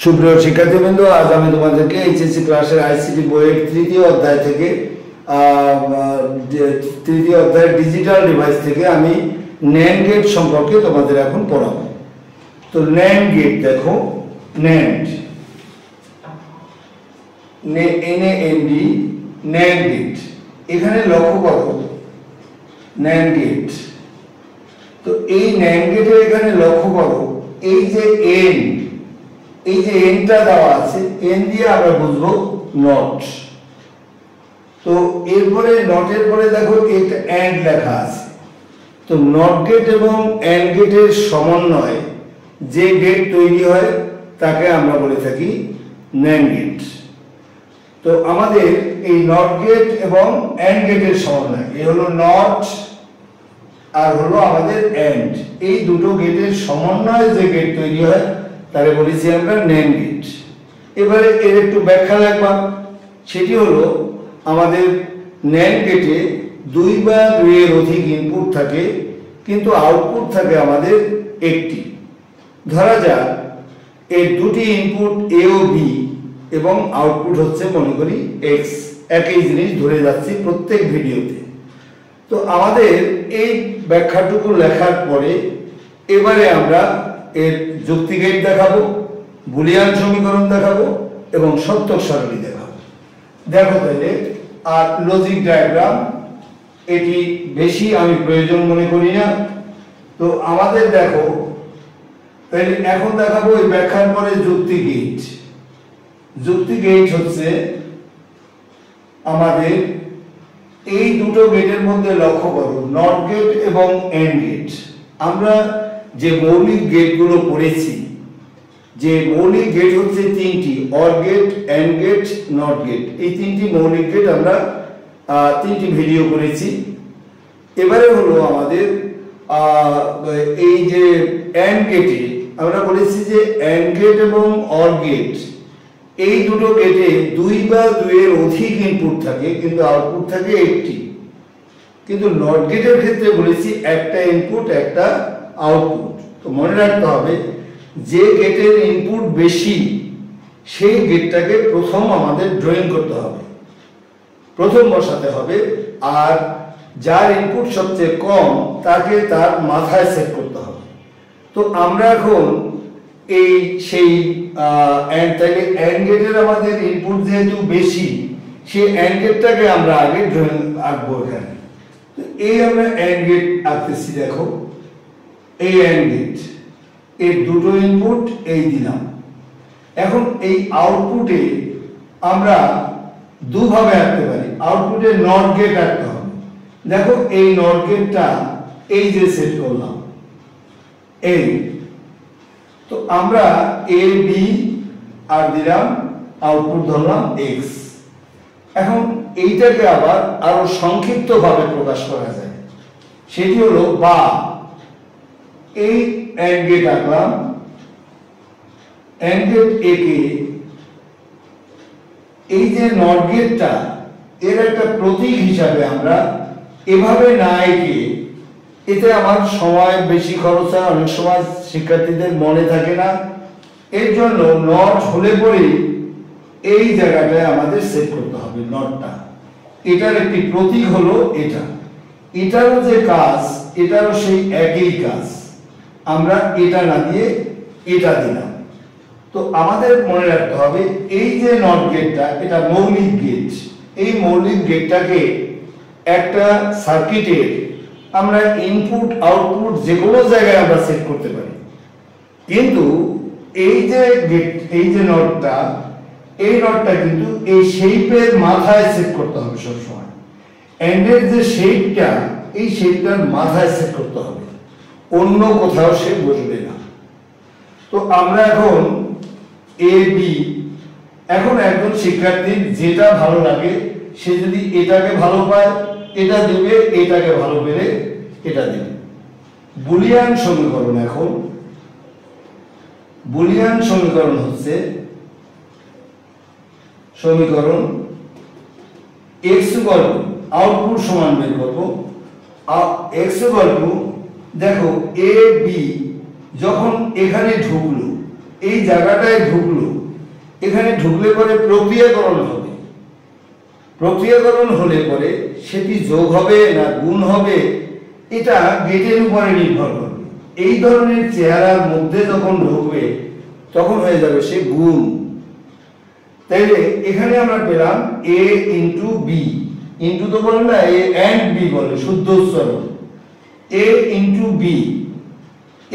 সুপ্রিয় শিক্ষার্থীবৃন্দ, আজ আমি তোমাদেরকে এইচএসসি ক্লাসের আইসিটি বইয়ের তৃতীয় অধ্যায় থেকে তৃতীয় অধ্যায় ডিজিটাল ডিভাইস থেকে আমি ন্যান্ড গেট সম্পর্কে তোমাদের এখন পড়াবো। তো ন্যান্ড গেট দেখো, ন্যান্ড ন্যান্ড গেট, এখানে লক্ষ্য করো ন্যান্ড গেট। তো এই ন্যান্ড গেটের এখানে লক্ষ্য করো এই যে এন, এই যে এনটা দেওয়া আছে, এন দিয়ে আমরা বুঝবো নট। তো এরপরে নটের পরে দেখো একটা এন্ড লেখা আছে। তো নট গেট এবং এন্ড গেটের সমন্বয়ে যে গেট তৈরি হয় তাকে আমরা বলে থাকি ন্যান্ড গেট। তো আমাদের এই নট গেট এবং এন্ড গেটের সমন্বয়, এই হলো নট আর হলো আমাদের এন্ড, এই দুটো গেটের সমন্বয়ে যে গেট তৈরি হয় তারে বলেছি আমরা ন্যান্ড গেট। এবারে এর একটু ব্যাখ্যা রাখলাম, সেটি হলো আমাদের ন্যান্ড গেটে দুই বা দুইয়ের অধিক ইনপুট থাকে, কিন্তু আউটপুট থাকে আমাদের একটি। ধরা যাক এর দুটি ইনপুট এ ও বি এবং আউটপুট হচ্ছে মনে করি এক্স, একই জিনিস ধরে যাচ্ছি প্রত্যেক ভিডিওতে। তো আমাদের এই ব্যাখ্যাটুকু লেখার পরে এবারে আমরা এর যুক্তি গেট দেখাবো, বুলিয়ান সমীকরণ দেখাবো এবং সত্যক সারণী দেখাবো। দেখো তাহলে, আর লজিক ডায়াগ্রাম এটি বেশি আমি প্রয়োজন মনে করি না। তো আমাদের দেখো তাহলে এখন দেখাবো এই ব্যাখ্যার পরে যুক্তি গেট। যুক্তি গেট হচ্ছে আমাদের এই দুটো গেটের মধ্যে লক্ষ্য করো, নট গেট এবং এন্ড গেট। আমরা যে মৌলিক গেটগুলো পড়েছি, যে মৌলিক গেট হচ্ছে তিনটি, or gate, and gate, not gate. এই তিনটি মৌলিক গেট আমরা তিনটি ভিডিও করেছি। এবারে হলো আমাদের এই যে এন্ড গেটে আমরা বলেছি যে এন্ড গেট এবং অর গেট, এই দুটো গেটে দুই বা দুইয়ের অধিক ইনপুট থাকে, কিন্তু আউটপুট থাকে একটি। কিন্তু নট গেটের ক্ষেত্রে বলেছি একটা ইনপুট একটা আউটপুট। তো মনে রাখতে হবে যে গেটের ইনপুট বেশি সেই গেটটাকে প্রথম আমাদের ড্রয়িং করতে হবে, প্রথম বসাতে হবে, আর যার ইনপুট সবচেয়ে কম তাকে তার মাথায় সেট করতে হবে। তো আমরা এখন এই সেই তাহলে এন্ড গেটের আমাদের ইনপুট যেহেতু বেশি, সেই এন্ড গেটটাকে আমরা আগে ড্রয়িং আঁকবো এখানে। তো এই আমরা এন্ড গেট আঁকতেছি, দেখো এই এন্ড গেট, এর দুটো ইনপুট এই দিলাম। এখন এই আউটপুটে আমরা দুভাবে আঁকতে পারি, আউটপুটে নট গেট আঁকতে হবে। দেখো এই নট গেটটা এই যে সেট করলাম এই, তো আমরা এ বি আর দিলাম, আউটপুট ধরলাম এক্স। এখন এইটাকে আবার আরো সংক্ষিপ্ত ভাবে প্রকাশ করা যায়, সেটি হলো বা এই এন্ড গেট আঁকলাম, এন্ড গেট এ কে এই যে নট গেটটা এর একটা প্রতীক হিসাবে আমরা এভাবে না এঁকে, এতে আমার সময় বেশি খরচ হয়, অনেক সময় শিক্ষার্থীদের মনে থাকে না। এর জন্য নট হলে পরে এই জায়গাটায় আমাদের সেট করতে হবে নটটা। এটার একটি প্রতীক হলো এটা, এটারও যে কাজ এটারও সেই একই কাজ, আমরা এটা না দিয়ে এটা দিলাম। তো আমাদের মনে রাখতে হবে এই যে নট গেটটা এটা মৌলিক গেট, এই মৌলিক গেটটাকে একটা সার্কিটের আমরা ইনপুট আউটপুট যে কোনো জায়গায় আমরা সেট করতে পারি, কিন্তু এই যে গেট, এই যে নটটা, এই নটটা কিন্তু এই শেপের মাথায় সেট করতে হবে সবসময়। এন্ডের যে শেপটা, এই শেপটার মাথায় সেট করতে হবে, অন্য কোথাও সে বসবে না। তো আমরা এখন এ বি, এখন একজন শিক্ষার্থীর যেটা ভালো লাগে সে যদি এটাকে ভালো পায় এটা দেবে, এটাকে ভালো পেলে এটা দেবে। বুলিয়ান সমীকরণ, এখন বুলিয়ান সমীকরণ হচ্ছে সমীকরণ এক্স ইকুয়াল টু আউটপুট সমান বের করবো, এক্স ইকুয়াল টু দেখো এ বি যখন এখানে ঢুকলো, এই জায়গাটায় ঢুকলো, এখানে ঢুকলে পরে প্রক্রিয়াকরণ হবে। প্রক্রিয়াকরণ হলে পরে সেটি যোগ হবে না গুণ হবে এটা গেটের উপরে নির্ভর করবে। এই ধরনের চেহারার মধ্যে যখন ঢুকবে তখন হয়ে যাবে সে গুণ। তাইলে এখানে আমরা পেলাম a ইন্টু বি, ইন্টু তো বলে না, a and b বলে শুদ্ধ উচ্চারণ, a ইন্টু বি।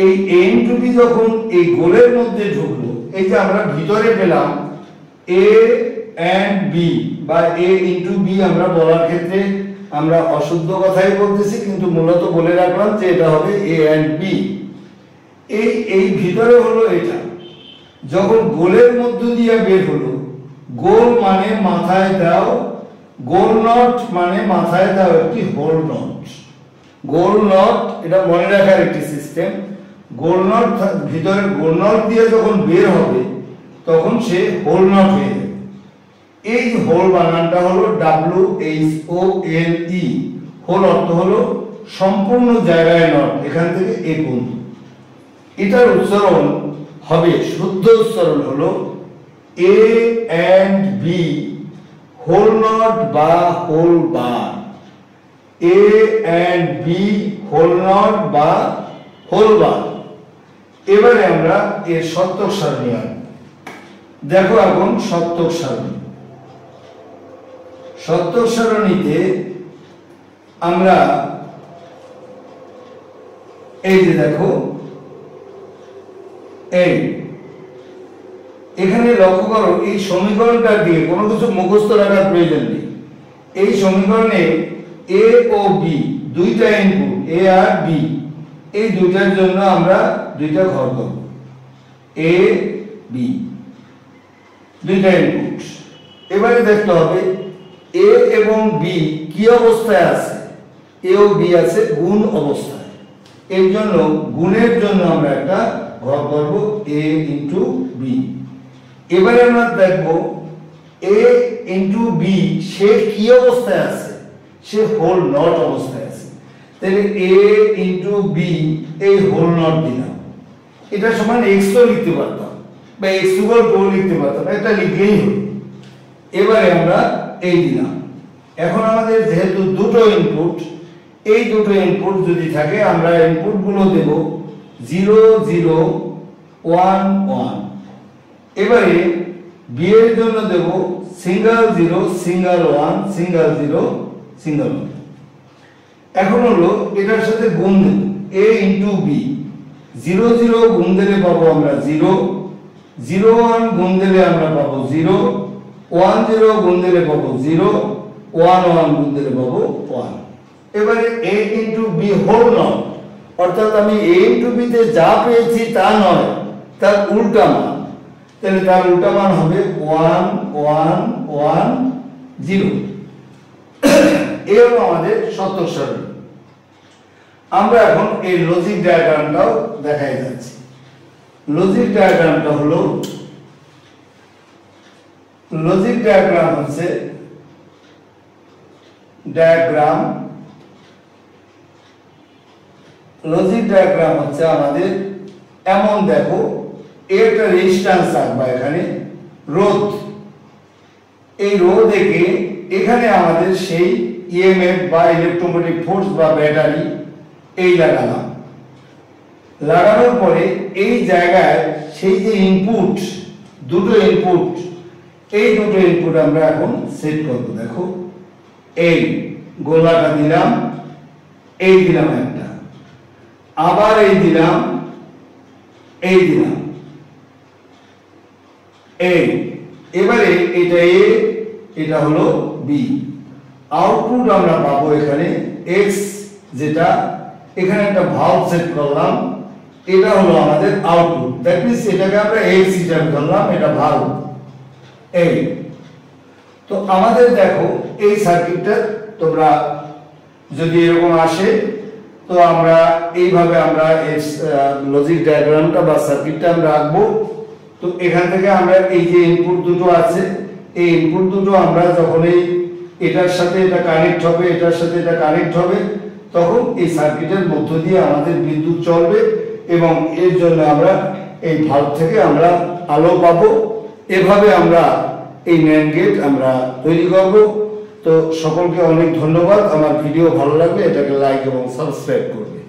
এই a ইন্টু বি যখন এই গোলের মধ্যে ঢুকলো, এই যে আমরা ভিতরে পেলাম a and b বা a ইন্টু বি, আমরা বলার ক্ষেত্রে আমরা অশুদ্ধ কথাই বলতেছি, কিন্তু মূলত বলে রাখলাম যে এটা হবে a and b। এই ভিতরে হলো এটা, যখন গোলের মধ্য দিয়ে বের হলো, গোল মানে মাথায় দাও, গোল নট মানে মাথায় দাও একটি হোল নট। গোল নট এটা মনে রাখার একটি সিস্টেম। গোল নট ভিতরে গোল নট দিয়ে যখন বের হবে তখন সে হোল নট হয়ে যাবে। এই হোল বানানটা হলো WHOLE। হোল অর্থ হলো সম্পূর্ণ জায়গায় নট, এখান থেকে এ পর্যন্ত। এটার উচ্চারণ হবে, শুদ্ধ উচ্চারণ হলো a and b whole not বা whole bar, a and b whole not বা হোল বার। এবারে আমরা এর সত্যক সারণী আনব। দেখো এখন সত্যক সারণী। সত্যক সারণীতে আমরা এই যে দেখো, এই এখানে লক্ষ্য করো, এই সমীকরণটা দিয়ে কোনো কিছু মুখস্থ রাখার প্রয়োজন নেই। এই সমীকরণে a ও b দুইটা ইনপুট, a আর b, এই দুইটার জন্য আমরা দুইটা ঘর করব, a b দুইটা ইনপুট। এবারে দেখতে হবে a এবং b কি অবস্থায় আছে। a ও b আছে গুণ অবস্থায়, এর জন্য গুণের জন্য আমরা একটা ঘর করব a ইনটু b। এবারে আমরা দেখব a ইনটু b সে কি অবস্থায় আছে, সে হোল নট অবস্থায় আছে। তাহলে a ইনটু b এই হোল নট দিলাম, এটা সমান x তো লিখতে পারতাম বা x ইকুয়াল টু লিখতে পারতাম, এটা লিখলেই হলো। এবারে আমরা এই দিলাম। এখন আমাদের যেহেতু দুটো ইনপুট, এই দুটো ইনপুট যদি থাকে আমরা ইনপুটগুলো দেব 0 0 1 1। এবারে b এর জন্য দেব সিঙ্গেল 0 সিঙ্গেল 1 সিঙ্গেল 0 সিঙ্গেল 1। এখন হলো এটার সাথে গুণ দেব a ইনটু b, 0 0 গুণ দিলে পাবো আমরা 0, 0 1 গুণ দিলে আমরা পাবো 0, 1 0 গুণ দিলে পাবো 0, 1 1 গুণ দিলে পাবো 1। এবারে a into b whole not, অর্থাৎ আমি a ইনটু b তে যা পেয়েছি তা নয়, তার উল্টা মান। তাহলে তার উল্টা মান হবে 1 1 1 0। এই হলো আমাদের সত্যক সারণী। আমরা এখন এই লজিক ডায়াগ্রামটাও দেখাই যাচ্ছি। লজিক ডায়াগ্রামটা হলো, লজিক ডায়াগ্রাম হচ্ছে ডায়াগ্রাম, লজিক ডায়াগ্রাম হচ্ছে আমাদের এমন, দেখো একটা রেজিস্ট্যান্স থাকবে এখানে, রোধ। এই রোধ একে এখানে আমাদের সেই ইএমএফ বা ইলেকট্রোমোটিভ ফোর্স বা ব্যাটারি এই লাগালাম। লাগানোর পরে এই জায়গায় সেই যে ইনপুট, দুটো ইনপুট, এই দুটো ইনপুট আমরা এখন সেট করব। দেখো এই গোলাটা দিলাম, এই দিলাম একটা, আবার এই দিলাম, এই দিলাম, এই। এবারে এটা a, এটা হলো b। আউটপুট আমরা পাবো এখানে x, যেটা এখানে একটা ভালভ সেট করলাম, এটা হলো আমাদের আউটপুট। দ্যাট মিন্স এটাকে আমরা x হিসাবে ধরলাম, এটা ভালভ। এই তো আমাদের দেখো এই সার্কিটটা তোমরা যদি এরকম আসে তো আমরা এইভাবে আমরা লজিক ডায়াগ্রামটা বা সার্কিটটা আমরা আঁকবো। তো এখান থেকে আমরা এই যে ইনপুট দুটো আছে, এই ইনপুট দুটো আমরা যখন এটার সাথে এটা কানেক্ট হবে, এটার সাথে এটা কানেক্ট হবে, তখন এই সার্কিটের মধ্য দিয়ে আমাদের বিদ্যুৎ চলবে এবং এর জন্য আমরা এই ভালভ থেকে আমরা আলো পাবো এভাবে আমরা এই ন্যান্ড গেট আমরা তৈরি করব। তো সকলকে অনেক ধন্যবাদ। আমার ভিডিও ভালো লাগলে এটাকে লাইক এবং সাবস্ক্রাইব করবে।